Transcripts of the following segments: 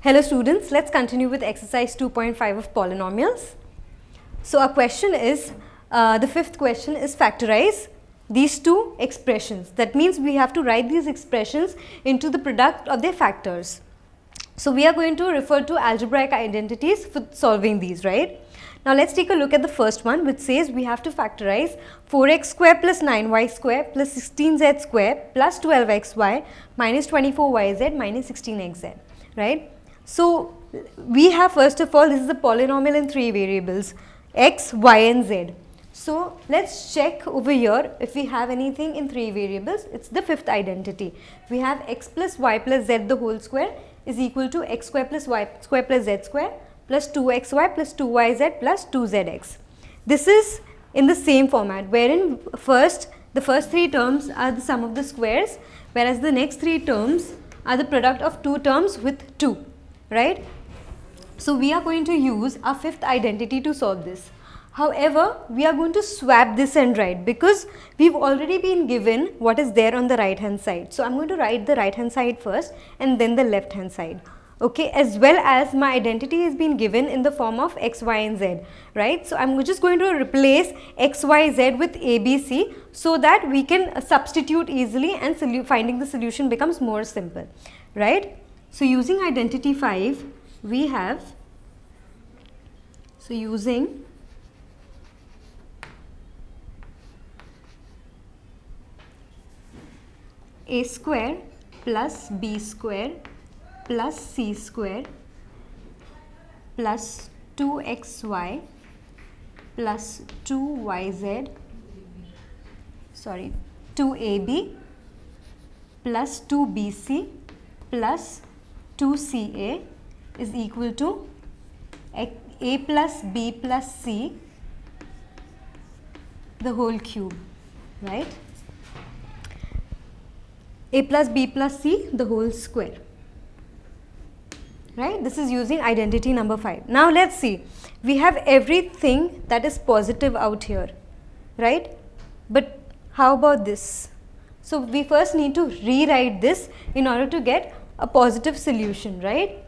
Hello students, let's continue with exercise 2.5 of polynomials. So our question is, the fifth question is factorize these two expressions. That means we have to write these expressions into the product of their factors. So we are going to refer to algebraic identities for solving these, right? Now let's take a look at the first one, which says we have to factorize 4x square plus 9y square plus 16z square plus 12xy minus 24yz minus 16xz, right? So we have, first of all, this is a polynomial in three variables, x, y and z. So let's check over here if we have anything in three variables. It's the fifth identity. We have x plus y plus z the whole square is equal to x square plus y square plus z square plus 2xy plus 2yz plus 2zx. This is in the same format, wherein the first three terms are the sum of the squares, whereas the next three terms are the product of two terms with 2. Right? So we are going to use our fifth identity to solve this. However, we are going to swap this and write, because we've already been given what is there on the right hand side. So I'm going to write the right hand side first and then the left hand side. Okay, as well as my identity has been given in the form of x, y and z, right? So I'm just going to replace x, y, z with a, b, c so that we can substitute easily and finding the solution becomes more simple, right? So using identity 5, we have, so using a square plus b square plus c square plus 2xy plus 2yz, 2ab plus 2bc plus 2ca is equal to a plus b plus c the whole cube, right? A plus b plus c the whole square, right? This is using identity number 5. Now let's see, we have everything that is positive out here, right? But how about this? So we first need to rewrite this in order to get a positive solution, right?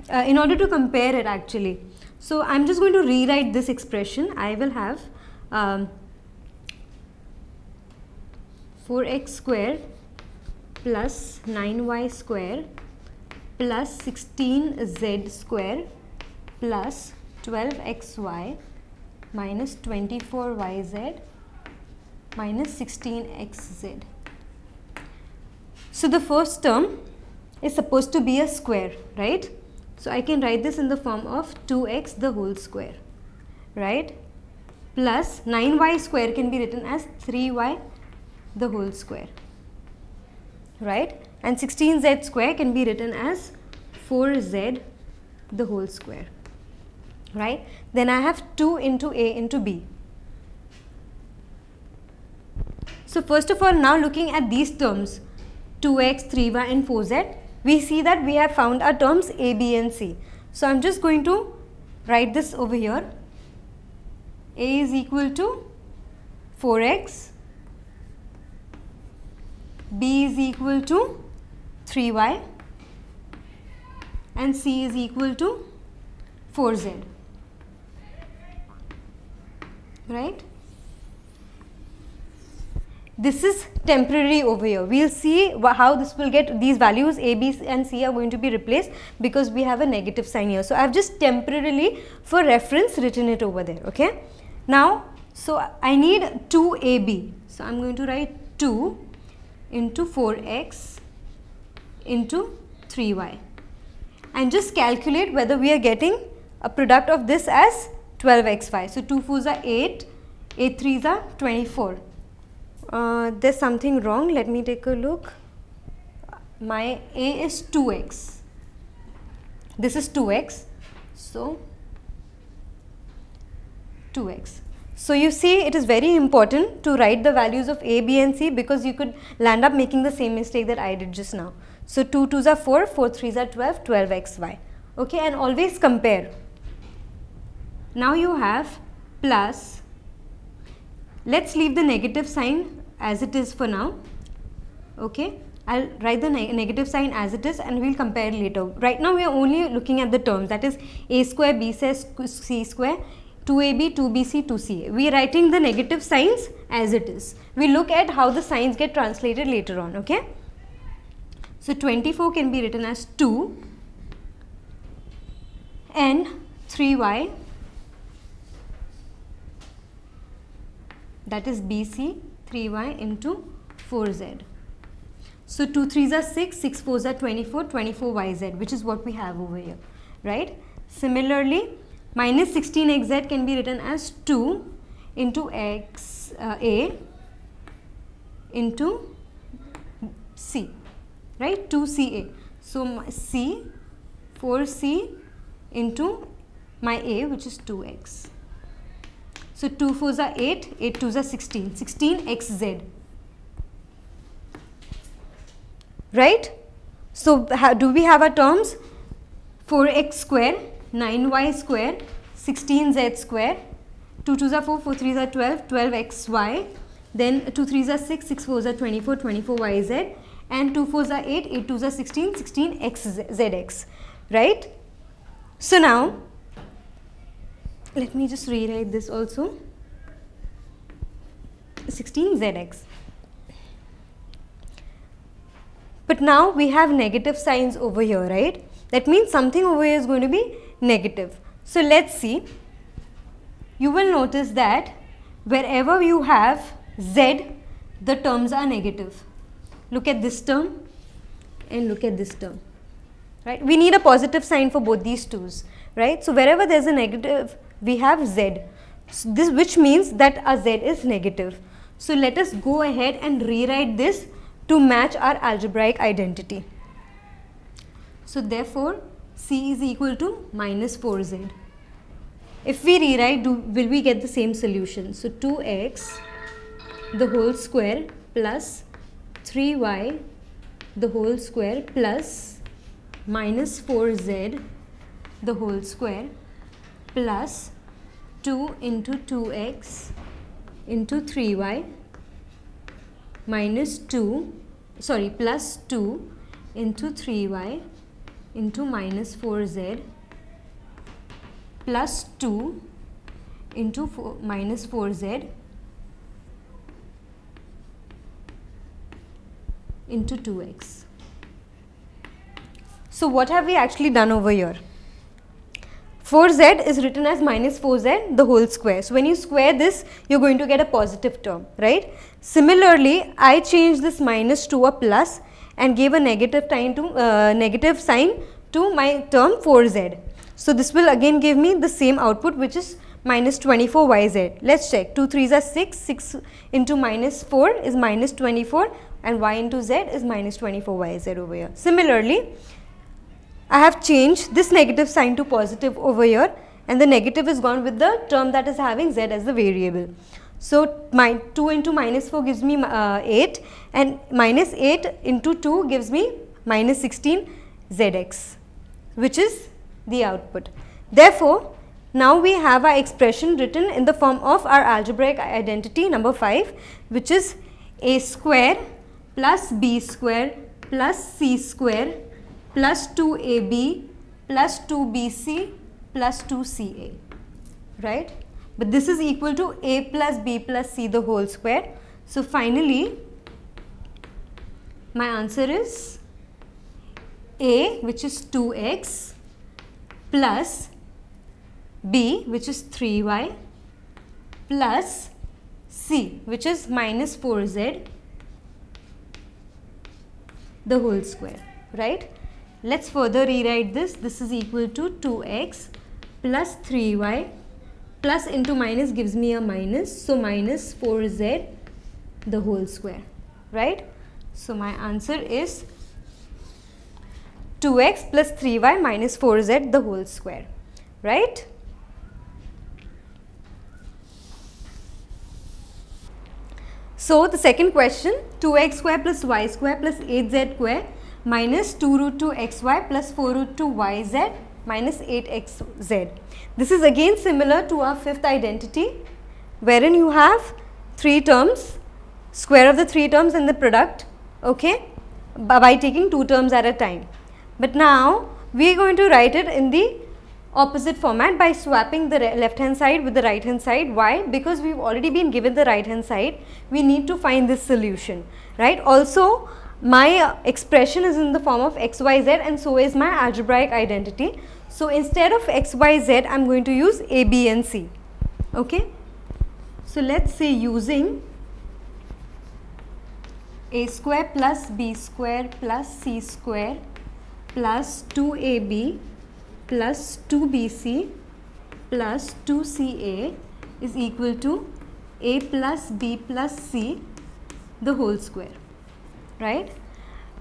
In order to compare it actually. So I'm just going to rewrite this expression. I will have 4x square plus 9y square plus 16z square plus 12xy minus 24yz minus 16xz. So the first term is supposed to be a square, right? So I can write this in the form of 2x the whole square, right? Plus 9y square can be written as 3y the whole square, right? And 16z square can be written as 4z the whole square, right? Then I have 2 into a into b. So first of all, now looking at these terms, 2x, 3y and 4z, we see that we have found our terms a, b and c. So I'm just going to write this over here. A is equal to 4x, b is equal to 3y and c is equal to 4z, right? This is temporary over here. We'll see how this will get, these values a, b and c are going to be replaced because we have a negative sign here. So I have just temporarily for reference written it over there, okay? Now, so I need 2ab. So I'm going to write 2 into 4x into 3y and just calculate whether we are getting a product of this as 12xy. So 2 4s are 8, 8 3s are 24. There's something wrong. Let me take a look. My a is 2x. This is 2x. So 2x. So you see, it is very important to write the values of a, b and c because you could land up making the same mistake that I did just now. So 2 2s are 4, 4 3s are 12, 12xy. Okay, and always compare. Now you have plus Let's leave the negative sign as it is for now. Okay, I'll write the negative sign as it is and we'll compare later. Right now we are only looking at the terms, that is a square, b c square, 2ab, 2bc, 2ca. We are writing the negative signs as it is. We look at how the signs get translated later on. Okay, so 24 can be written as 2 and 3y, that is bc, 3y into 4z. So 2 3s are 6, 6 4s are 24, 24yz, which is what we have over here, right? Similarly, minus 16xz can be written as 2 into x a into c, right? 2ca. So c, 4c into my a, which is 2x. So 2 4s are 8, 8 2s are 16, 16xz. Right? So do we have our terms? 4x square, 9y square, 16z square, 2 2s are 4, 4 3s are 12, 12xy, then 2 3s are 6, 6 4s are 24, 24yz, and 2 4s are 8, 8 2s are 16, 16xzx, right? So now, let me just rewrite this also, 16zx. But now we have negative signs over here, right? That means something over here is going to be negative. So let's see. You will notice that wherever you have z, the terms are negative. Look at this term and look at this term, right? We need a positive sign for both these twos, right? So wherever there is a negative, we have z. So this, which means that our z is negative. So let us go ahead and rewrite this to match our algebraic identity. So therefore, c is equal to minus 4z. If we rewrite, will we get the same solution? So 2x the whole square plus 3y the whole square plus minus 4z the whole square plus 2 into 2x into 3y minus 2, sorry, plus 2 into 3y into minus 4z plus 2 into minus 4z into 2x. So what have we actually done over here? 4z is written as minus 4z the whole square. So when you square this, you're going to get a positive term, right? Similarly, I changed this minus to a plus and gave a negative sign to my term 4z. So this will again give me the same output, which is minus 24yz. Let's check. 2 3s are 6, 6 into minus 4 is minus 24 and y into z is minus 24yz over here. Similarly, I have changed this negative sign to positive over here, and the negative is gone with the term that is having z as the variable. So my 2 into minus 4 gives me 8, and minus 8 into 2 gives me minus 16 zx, which is the output. Therefore, now we have our expression written in the form of our algebraic identity number 5, which is a square plus b square plus c square plus 2ab plus 2bc plus 2ca, right? But this is equal to a plus b plus c the whole square. So finally, my answer is a, which is 2x, plus b, which is 3y, plus c, which is minus 4z the whole square, right? Let's further rewrite this. This is equal to 2x plus 3y plus into minus gives me a minus. So minus 4z the whole square, right? So my answer is 2x plus 3y minus 4z the whole square, right? So the second question, 2x square plus y square plus 8z square minus 2 root 2 xy plus 4 root 2 yz minus 8xz. This is again similar to our fifth identity, wherein you have 3 terms, square of the 3 terms and the product, okay, by taking 2 terms at a time. But now we are going to write it in the opposite format by swapping the left hand side with the right hand side. Why? Because we've already been given the right hand side. We need to find this solution, right? Also, my expression is in the form of xyz and so is my algebraic identity. So instead of xyz, I'm going to use a, b and c. Okay. So let's say using a square plus b square plus c square plus 2ab plus 2bc plus 2ca is equal to a plus b plus c the whole square, right?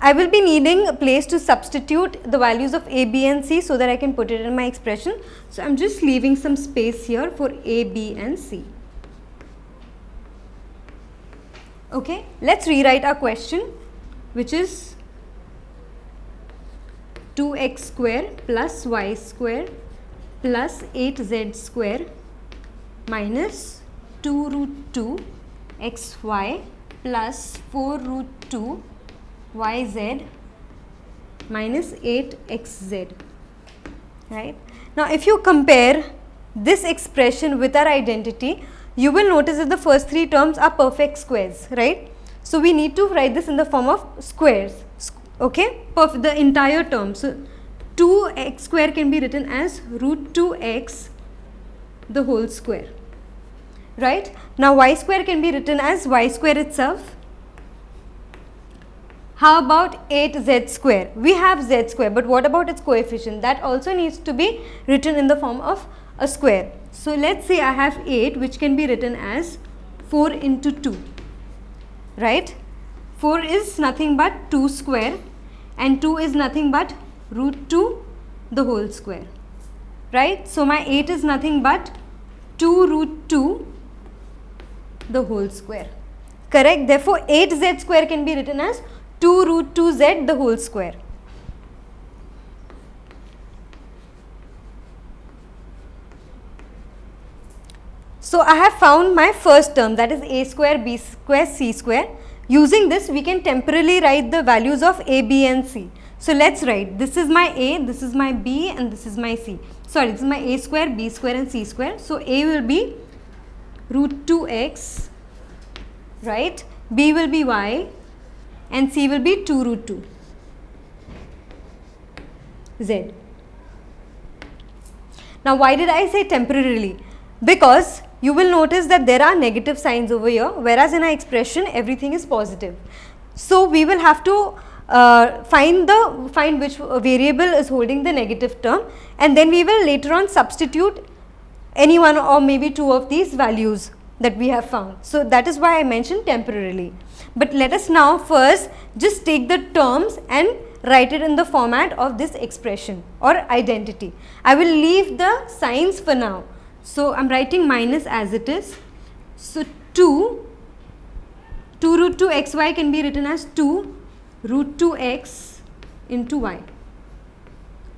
I will be needing a place to substitute the values of a, b and c so that I can put it in my expression. So, I am just leaving some space here for a, b and c. Okay, let's rewrite our question, which is 2x square plus y square plus 8z square minus 2 root 2 xy plus 4 root 2 yz minus 8xz, right? Now, if you compare this expression with our identity, you will notice that the first 3 terms are perfect squares, right? So, we need to write this in the form of squares, okay, the entire term. So, 2x square can be written as root 2x the whole square, right? Now, y square can be written as y square itself. How about 8z square? We have z square, but what about its coefficient? That also needs to be written in the form of a square. So, let's say I have 8, which can be written as 4 into 2, right? 4 is nothing but 2 square and 2 is nothing but root 2 the whole square, right? So, my 8 is nothing but 2 root 2 the whole square, correct? Therefore, 8z square can be written as 2 root 2z the whole square. So, I have found my first term, that is a square, b square, c square. Using this, we can temporarily write the values of a, b and c. So, let's write, this is my a, this is my b and this is my c. Sorry, this is my a square, b square and c square. So, a will be root 2x, right, b will be y and c will be 2 root 2 z. Now, why did I say temporarily? Because you will notice that there are negative signs over here, whereas in our expression everything is positive. So, we will have to find which variable is holding the negative term, and then we will later on substitute any one or maybe 2 of these values that we have found. So, that is why I mentioned temporarily. But let us now first just take the terms and write it in the format of this expression or identity. I will leave the signs for now. So, I am writing minus as it is. So, 2 root 2 xy can be written as 2 root 2x into y.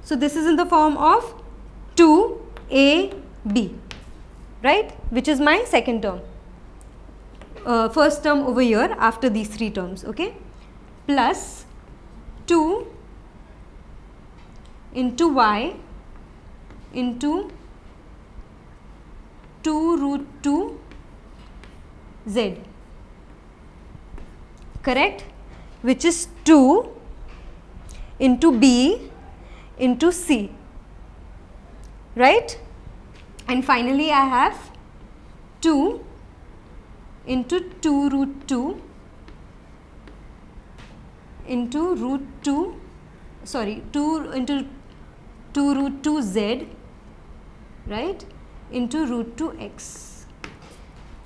So, this is in the form of 2ab, right, which is my second term, first term over here after these 3 terms, okay, plus 2 into y into 2 root 2 z, correct, which is 2 into b into c, right, and finally I have 2 into 2 root 2 into root 2, sorry, 2 into 2 root 2 z, right, into root 2 x.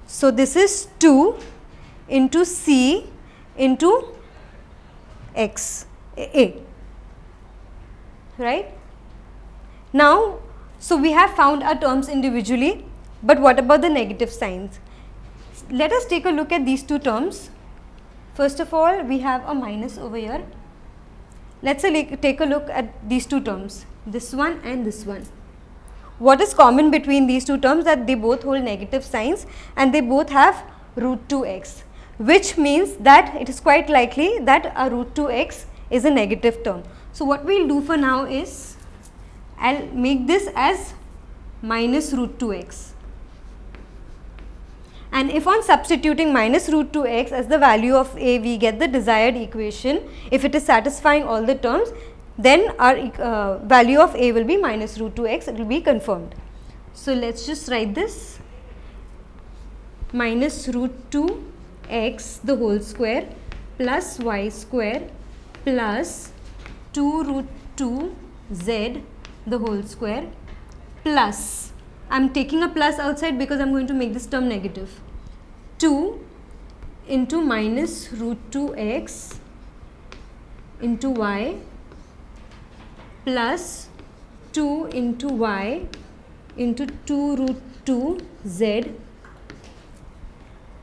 So, this is 2 into c into x, a, right. Now, so we have found our terms individually, but what about the negative signs? Let us take a look at these 2 terms. First of all, we have a minus over here. Let's take a look at these 2 terms, this one and this one. What is common between these 2 terms? That they both hold negative signs and they both have root 2x, which means that it is quite likely that a root 2x is a negative term. So what we'll do for now is, I'll make this as minus root 2x. And if on substituting minus root 2x as the value of a, we get the desired equation, if it is satisfying all the terms, then our value of a will be minus root 2x, it will be confirmed. So let's just write this, minus root 2x the whole square plus y square plus 2 root 2z the whole square plus, I am taking a plus outside because I am going to make this term negative, 2 into minus root 2x into y plus 2 into y into 2 root 2z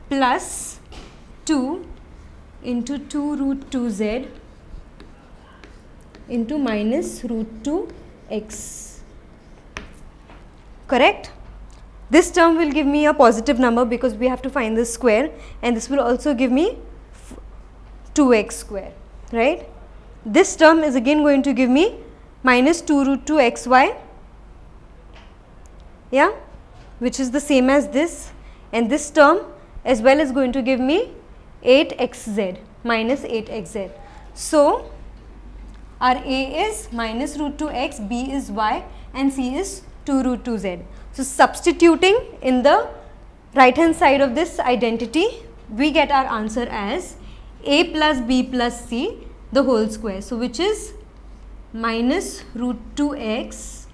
plus 2 into 2 root 2z into minus root 2x. Correct? This term will give me a positive number because we have to find the square, and this will also give me 2x square, right? This term is again going to give me minus 2 root 2 xy, yeah, which is the same as this, and this term as well is going to give me 8xz, minus 8xz. So our a is minus root 2x, b is y, and c is 2 root 2z. So substituting in the right hand side of this identity, we get our answer as a plus b plus c the whole square. So which is minus root 2x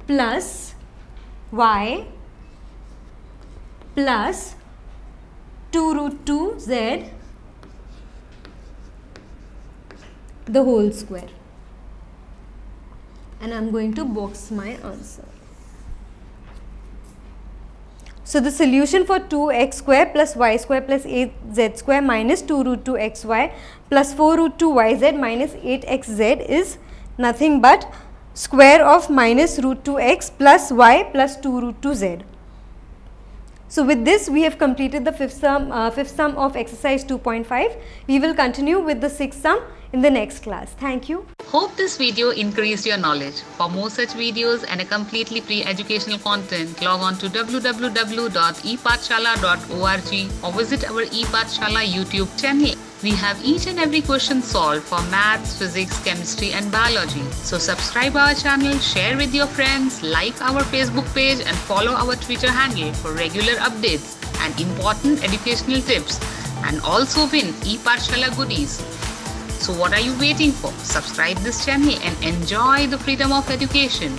plus y plus 2 root 2z the whole square, and I am going to box my answer. So the solution for 2x square plus y square plus 8z square minus 2 root 2 xy plus 4 root 2 yz minus 8xz is nothing but square of minus root 2x plus y plus 2 root 2z. So with this we have completed the fifth sum of exercise 2.5. We will continue with the sixth sum in the next class. Thank you. Hope this video increased your knowledge. For more such videos and a completely free educational content, log on to www.epathshala.org or visit our ePathshala YouTube channel. We have each and every question solved for maths, physics, chemistry and biology. So subscribe our channel, share with your friends, like our Facebook page and follow our Twitter handle for regular updates and important educational tips, and also win ePathshala goodies. So what are you waiting for? Subscribe this channel and enjoy the freedom of education.